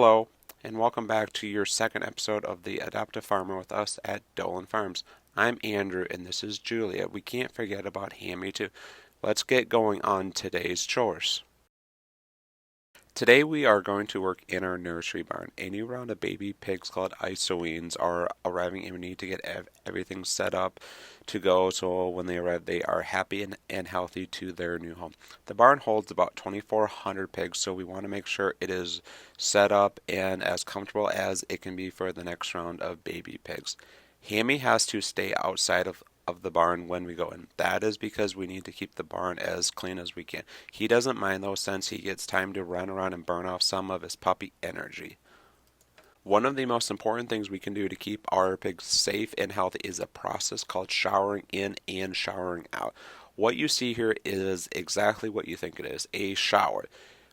Hello, and welcome back to your second episode of the Adoptive Farmer with us at Dolan Farms. I'm Andrew, and this is Julia. We can't forget about Hammy, too. Let's get going on today's chores. Today we are going to work in our nursery barn. A new round of baby pigs called isoines are arriving, and we need to get everything set up to go so when they arrive they are happy and healthy to their new home. The barn holds about 2,400 pigs, so we want to make sure it is set up and as comfortable as it can be for the next round of baby pigs. Hammy has to stay outside of the barn when we go in. That is because we need to keep the barn as clean as we can. He doesn't mind though, since he gets time to run around and burn off some of his puppy energy. One of the most important things we can do to keep our pigs safe and healthy is a process called showering in and showering out. What you see here is exactly what you think it is, a shower.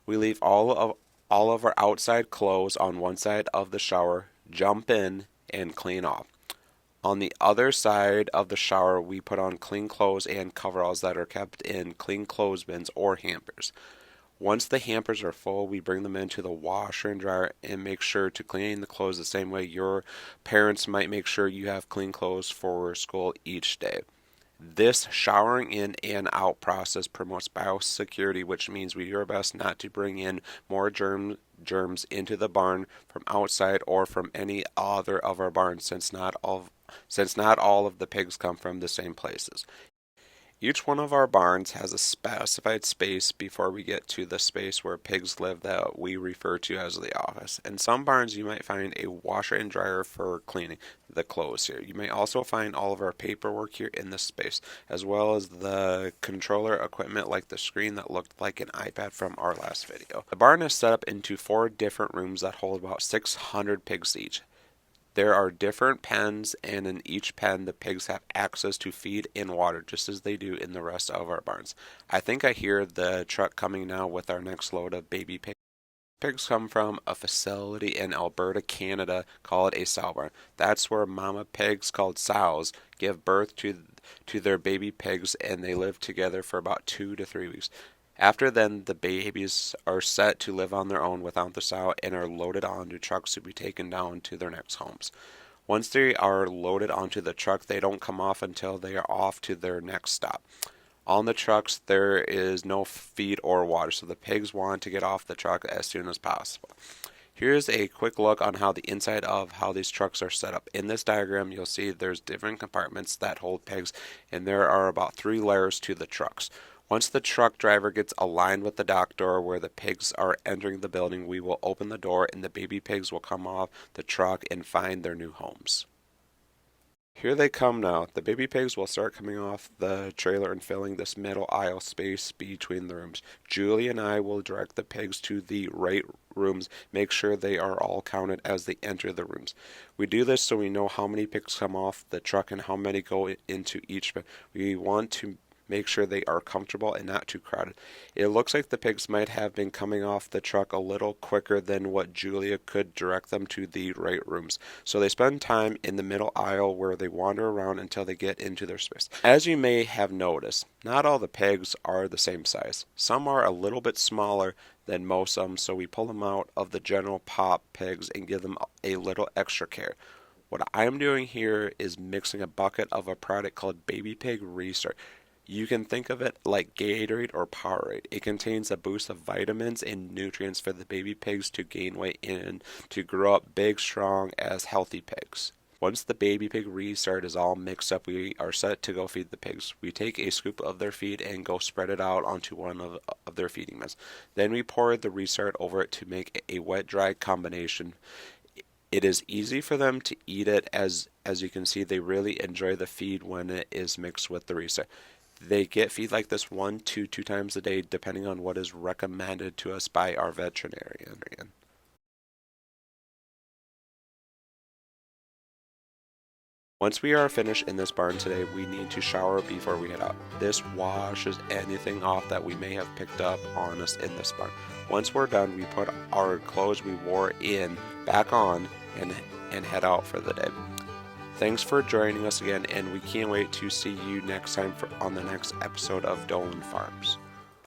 We leave all of our outside clothes on one side of the shower, jump in, and clean off. On the other side of the shower, we put on clean clothes and coveralls that are kept in clean clothes bins or hampers. Once the hampers are full, we bring them into the washer and dryer and make sure to clean the clothes the same way your parents might make sure you have clean clothes for school each day. This showering in and out process promotes biosecurity, which means we do our best not to bring in more germs into the barn from outside or from any other of our barns, since not all of the pigs come from the same places. Each one of our barns has a specified space before we get to the space where pigs live that we refer to as the office. In some barns you might find a washer and dryer for cleaning the clothes here. You may also find all of our paperwork here in this space, as well as the controller equipment like the screen that looked like an iPad from our last video. The barn is set up into 4 different rooms that hold about 600 pigs each. There are different pens, and in each pen the pigs have access to feed and water just as they do in the rest of our barns. I think I hear the truck coming now with our next load of baby pigs. Pigs come from a facility in Alberta, Canada called a sow barn. That's where mama pigs called sows give birth to their baby pigs, and they live together for about 2 to 3 weeks. After then, the babies are set to live on their own without the sow and are loaded onto trucks to be taken down to their next homes. Once they are loaded onto the truck, they don't come off until they are off to their next stop. On the trucks, there is no feed or water, so the pigs want to get off the truck as soon as possible. Here's a quick look on how the inside of how these trucks are set up. In this diagram, you'll see there's different compartments that hold pigs, and there are about 3 layers to the trucks. Once the truck driver gets aligned with the dock door where the pigs are entering the building, we will open the door and the baby pigs will come off the truck and find their new homes. Here they come now. The baby pigs will start coming off the trailer and filling this middle aisle space between the rooms. Julie and I will direct the pigs to the right rooms, make sure they are all counted as they enter the rooms. We do this so we know how many pigs come off the truck and how many go into each. We want to make sure they are comfortable and not too crowded. It looks like the pigs might have been coming off the truck a little quicker than what Julia could direct them to the right rooms. So they spend time in the middle aisle where they wander around until they get into their space. As you may have noticed, not all the pigs are the same size. Some are a little bit smaller than most of them, so we pull them out of the general pop pigs and give them a little extra care. What I am doing here is mixing a bucket of a product called Baby Pig Restart. You can think of it like Gatorade or Powerade. It contains a boost of vitamins and nutrients for the baby pigs to gain weight and to grow up big, strong as healthy pigs. Once the baby pig restart is all mixed up, we are set to go feed the pigs. We take a scoop of their feed and go spread it out onto one of their feeding mats. Then we pour the restart over it to make a wet-dry combination. It is easy for them to eat it. As you can see, they really enjoy the feed when it is mixed with the restart. They get feed like this 1 to 2 times a day, depending on what is recommended to us by our veterinarian. Once we are finished in this barn today, we need to shower before we head out. This washes anything off that we may have picked up on us in this barn. Once we're done, we put our clothes we wore in back on and head out for the day. Thanks for joining us again, and we can't wait to see you next time on the next episode of Dolan Farms.